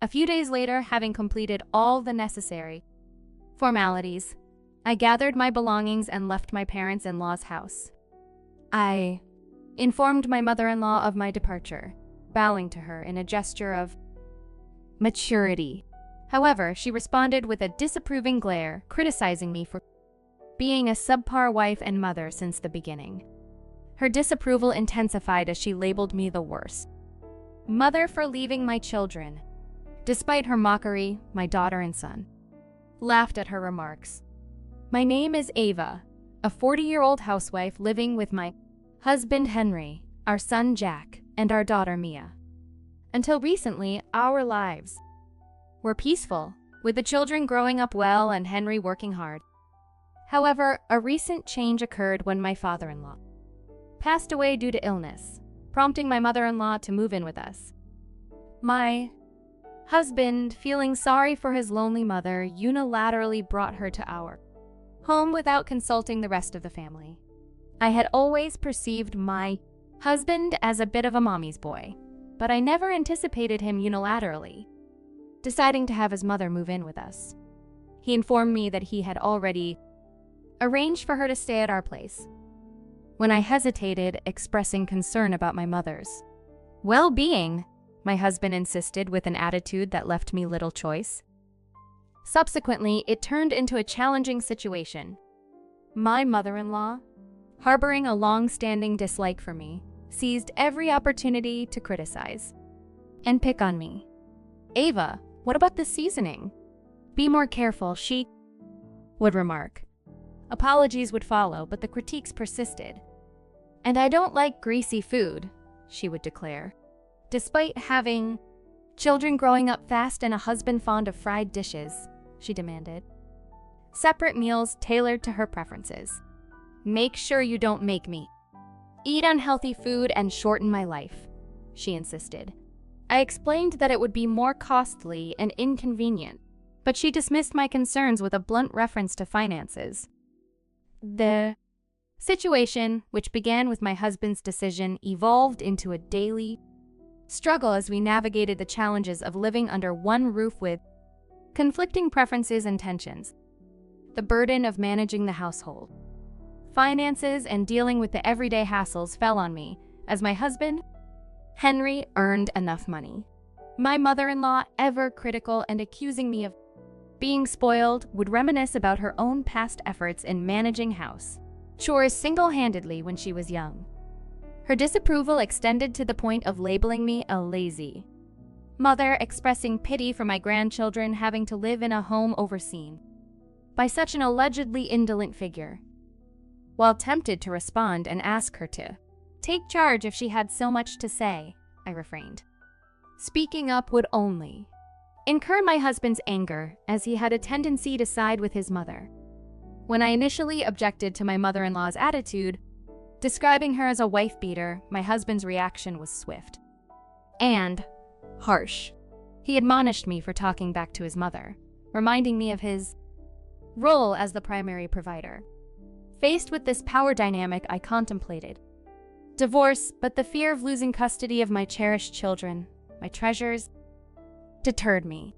A few days later, having completed all the necessary formalities, I gathered my belongings and left my parents-in-law's house. I informed my mother-in-law of my departure, bowing to her in a gesture of maturity. However, she responded with a disapproving glare, criticizing me for being a subpar wife and mother since the beginning. Her disapproval intensified as she labeled me the worst mother for leaving my children. Despite her mockery, my daughter and son laughed at her remarks. My name is Ava, a 40-year-old housewife living with my husband Henry, our son Jack, and our daughter Mia. Until recently, our lives were peaceful, with the children growing up well and Henry working hard. However, a recent change occurred when my father-in-law passed away due to illness, prompting my mother-in-law to move in with us. My husband, feeling sorry for his lonely mother, unilaterally brought her to our home without consulting the rest of the family. I had always perceived my husband as a bit of a mommy's boy, but I never anticipated him unilaterally deciding to have his mother move in with us. He informed me that he had already arranged for her to stay at our place. When I hesitated, expressing concern about my mother's well-being, my husband insisted with an attitude that left me little choice. Subsequently, it turned into a challenging situation. My mother-in-law, harboring a long-standing dislike for me, seized every opportunity to criticize and pick on me. Ava, what about the seasoning? Be more careful, she would remark. Apologies would follow, but the critiques persisted. And I don't like greasy food, she would declare. Despite having children growing up fast and a husband fond of fried dishes, she demanded separate meals tailored to her preferences. Make sure you don't make me eat unhealthy food and shorten my life, she insisted. I explained that it would be more costly and inconvenient, but she dismissed my concerns with a blunt reference to finances. The situation, which began with my husband's decision, evolved into a daily struggle as we navigated the challenges of living under one roof with conflicting preferences and tensions. The burden of managing the household, finances, and dealing with the everyday hassles fell on me, as my husband, Henry, earned enough money. My mother-in-law, ever critical and accusing me of being spoiled, would reminisce about her own past efforts in managing house chores single-handedly when she was young. Her disapproval extended to the point of labeling me a lazy mother, expressing pity for my grandchildren having to live in a home overseen by such an allegedly indolent figure. While tempted to respond and ask her to take charge if she had so much to say, I refrained. Speaking up would only incur my husband's anger, as he had a tendency to side with his mother. When I initially objected to my mother-in-law's attitude, describing her as a wife-beater, my husband's reaction was swift and harsh. He admonished me for talking back to his mother, reminding me of his role as the primary provider. Faced with this power dynamic, I contemplated divorce, but the fear of losing custody of my cherished children, my treasures, deterred me.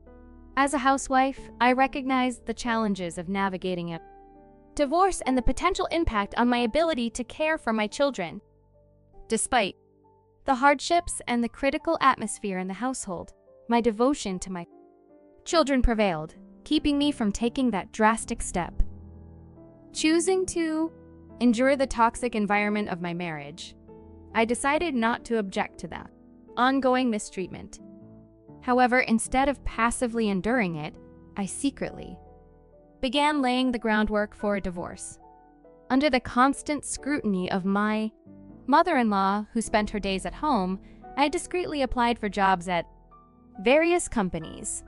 As a housewife, I recognized the challenges of navigating a divorce and the potential impact on my ability to care for my children. Despite the hardships and the critical atmosphere in the household, my devotion to my children prevailed, keeping me from taking that drastic step. Choosing to endure the toxic environment of my marriage, I decided not to object to that ongoing mistreatment. However, instead of passively enduring it, I secretly began laying the groundwork for a divorce. Under the constant scrutiny of my mother-in-law, who spent her days at home, I discreetly applied for jobs at various companies.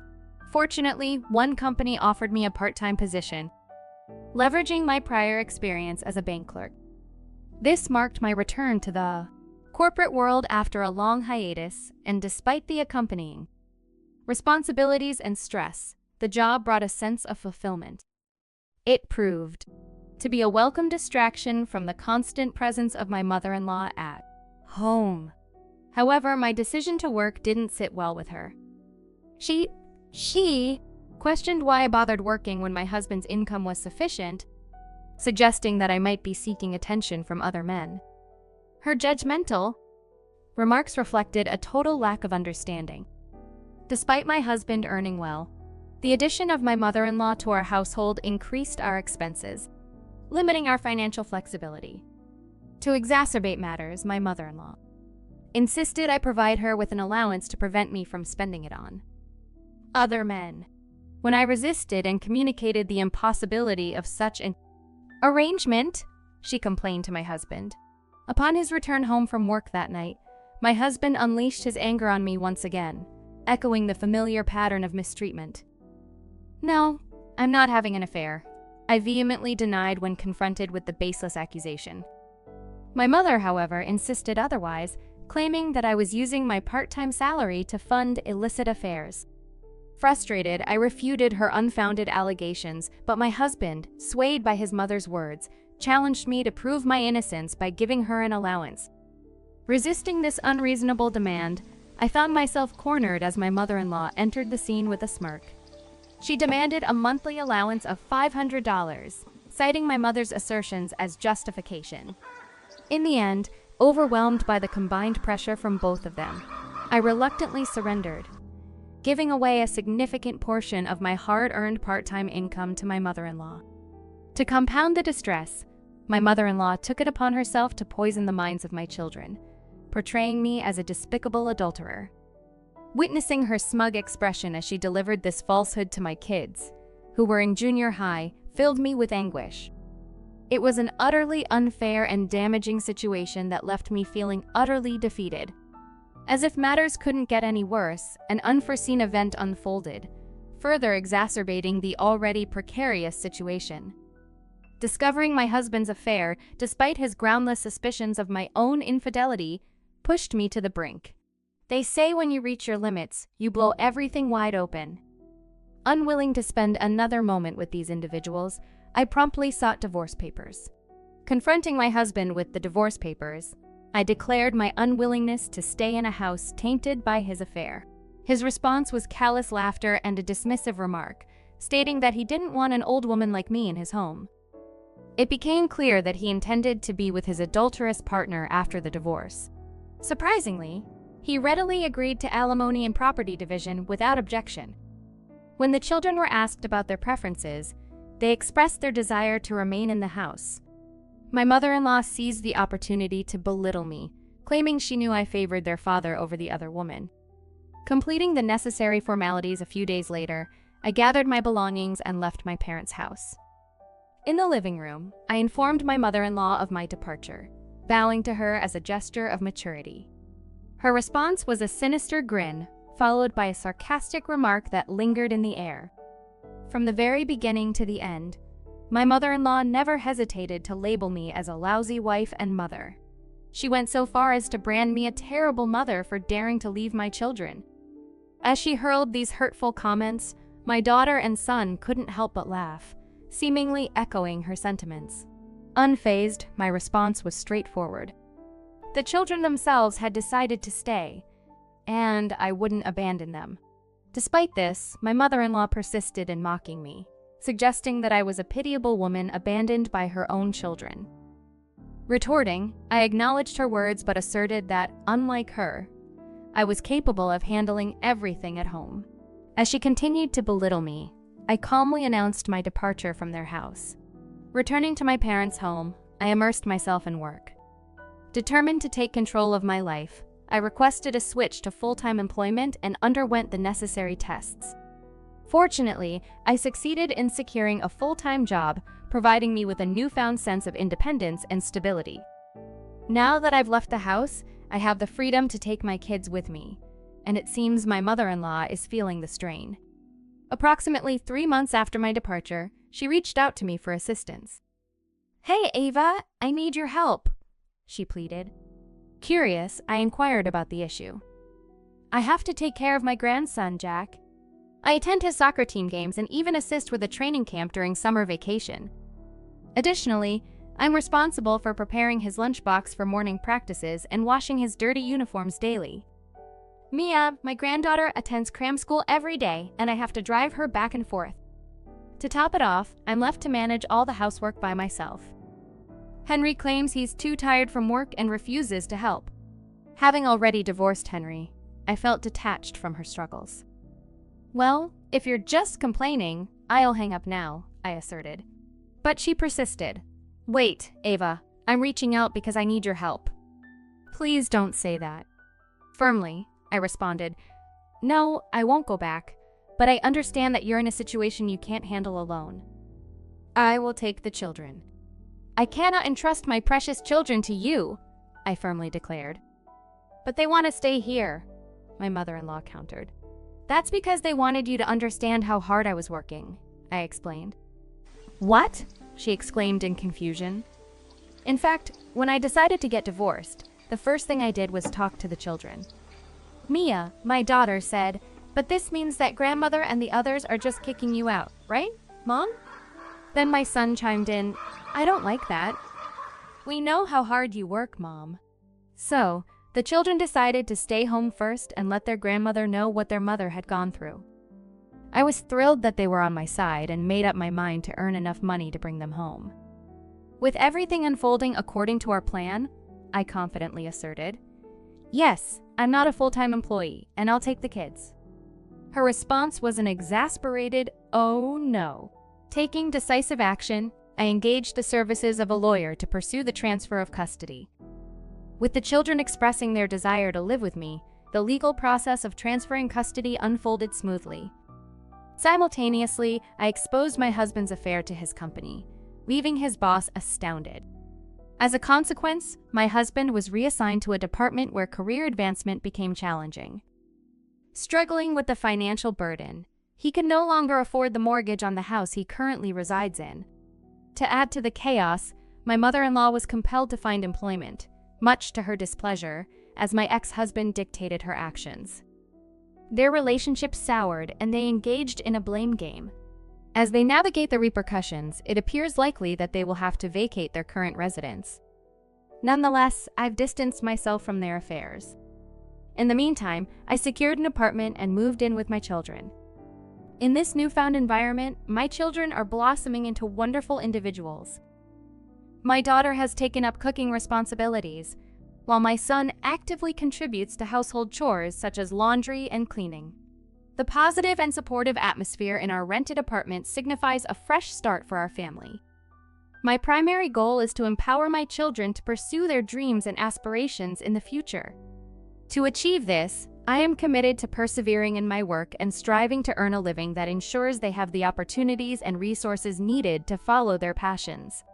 Fortunately, one company offered me a part-time position, leveraging my prior experience as a bank clerk. This marked my return to the corporate world after a long hiatus, and despite the accompanying responsibilities and stress, the job brought a sense of fulfillment. It proved to be a welcome distraction from the constant presence of my mother-in-law at home. However, my decision to work didn't sit well with her. She questioned why I bothered working when my husband's income was sufficient, suggesting that I might be seeking attention from other men. Her judgmental remarks reflected a total lack of understanding. Despite my husband earning well, the addition of my mother-in-law to our household increased our expenses, limiting our financial flexibility. To exacerbate matters, my mother-in-law insisted I provide her with an allowance to prevent me from spending it on other men. When I resisted and communicated the impossibility of such an arrangement, she complained to my husband. Upon his return home from work that night, my husband unleashed his anger on me once again, echoing the familiar pattern of mistreatment. "No, I'm not having an affair," I vehemently denied when confronted with the baseless accusation. My mother, however, insisted otherwise, claiming that I was using my part-time salary to fund illicit affairs. Frustrated, I refuted her unfounded allegations, but my husband, swayed by his mother's words, challenged me to prove my innocence by giving her an allowance. Resisting this unreasonable demand, I found myself cornered as my mother-in-law entered the scene with a smirk. She demanded a monthly allowance of $500, citing my mother's assertions as justification. In the end, overwhelmed by the combined pressure from both of them, I reluctantly surrendered, giving away a significant portion of my hard-earned part-time income to my mother-in-law. To compound the distress, my mother-in-law took it upon herself to poison the minds of my children, portraying me as a despicable adulterer. Witnessing her smug expression as she delivered this falsehood to my kids, who were in junior high, filled me with anguish. It was an utterly unfair and damaging situation that left me feeling utterly defeated. As if matters couldn't get any worse, an unforeseen event unfolded, further exacerbating the already precarious situation. Discovering my husband's affair, despite his groundless suspicions of my own infidelity, pushed me to the brink. They say when you reach your limits, you blow everything wide open. Unwilling to spend another moment with these individuals, I promptly sought divorce papers. Confronting my husband with the divorce papers, I declared my unwillingness to stay in a house tainted by his affair. His response was callous laughter and a dismissive remark, stating that he didn't want an old woman like me in his home. It became clear that he intended to be with his adulterous partner after the divorce. Surprisingly, he readily agreed to alimony and property division without objection. When the children were asked about their preferences, they expressed their desire to remain in the house. My mother-in-law seized the opportunity to belittle me, claiming she knew I favored their father over the other woman. Completing the necessary formalities a few days later, I gathered my belongings and left my parents' house. In the living room, I informed my mother-in-law of my departure, bowing to her as a gesture of maturity. Her response was a sinister grin, followed by a sarcastic remark that lingered in the air. From the very beginning to the end, my mother-in-law never hesitated to label me as a lousy wife and mother. She went so far as to brand me a terrible mother for daring to leave my children. As she hurled these hurtful comments, my daughter and son couldn't help but laugh, seemingly echoing her sentiments. Unfazed, my response was straightforward. The children themselves had decided to stay, and I wouldn't abandon them. Despite this, my mother-in-law persisted in mocking me, suggesting that I was a pitiable woman abandoned by her own children. Retorting, I acknowledged her words but asserted that, unlike her, I was capable of handling everything at home. As she continued to belittle me, I calmly announced my departure from their house. Returning to my parents' home, I immersed myself in work. Determined to take control of my life, I requested a switch to full-time employment and underwent the necessary tests. Fortunately, I succeeded in securing a full-time job, providing me with a newfound sense of independence and stability. Now that I've left the house, I have the freedom to take my kids with me, and it seems my mother-in-law is feeling the strain. Approximately 3 months after my departure, she reached out to me for assistance. "Hey, Ava, I need your help," she pleaded. Curious, I inquired about the issue. "I have to take care of my grandson, Jack. I attend his soccer team games and even assist with a training camp during summer vacation. Additionally, I'm responsible for preparing his lunchbox for morning practices and washing his dirty uniforms daily." Mia, my granddaughter, attends cram school every day, and I have to drive her back and forth. To top it off, I'm left to manage all the housework by myself. Henry claims he's too tired from work and refuses to help. Having already divorced Henry, I felt detached from her struggles. Well, if you're just complaining, I'll hang up now, I asserted. But she persisted. Wait, Ava, I'm reaching out because I need your help. Please don't say that. Firmly, I responded. No, I won't go back, but I understand that you're in a situation you can't handle alone. I will take the children. I cannot entrust my precious children to you, I firmly declared. But they want to stay here, my mother-in-law countered. That's because they wanted you to understand how hard I was working, I explained. What? She exclaimed in confusion. In fact, when I decided to get divorced, the first thing I did was talk to the children. Mia, my daughter, said, "But this means that grandmother and the others are just kicking you out, right, Mom?" Then my son chimed in, "I don't like that." "We know how hard you work, Mom." So, the children decided to stay home first and let their grandmother know what their mother had gone through. I was thrilled that they were on my side and made up my mind to earn enough money to bring them home. With everything unfolding according to our plan, I confidently asserted, "Yes, I'm not a full-time employee, and I'll take the kids." Her response was an exasperated, "Oh no." Taking decisive action, I engaged the services of a lawyer to pursue the transfer of custody. With the children expressing their desire to live with me, the legal process of transferring custody unfolded smoothly. Simultaneously, I exposed my husband's affair to his company, leaving his boss astounded. As a consequence, my husband was reassigned to a department where career advancement became challenging. Struggling with the financial burden, he could no longer afford the mortgage on the house he currently resides in. To add to the chaos, my mother-in-law was compelled to find employment, much to her displeasure, as my ex-husband dictated her actions. Their relationship soured and they engaged in a blame game. As they navigate the repercussions, it appears likely that they will have to vacate their current residence. Nonetheless, I've distanced myself from their affairs. In the meantime, I secured an apartment and moved in with my children. In this newfound environment, my children are blossoming into wonderful individuals. My daughter has taken up cooking responsibilities, while my son actively contributes to household chores such as laundry and cleaning. The positive and supportive atmosphere in our rented apartment signifies a fresh start for our family. My primary goal is to empower my children to pursue their dreams and aspirations in the future. To achieve this, I am committed to persevering in my work and striving to earn a living that ensures they have the opportunities and resources needed to follow their passions.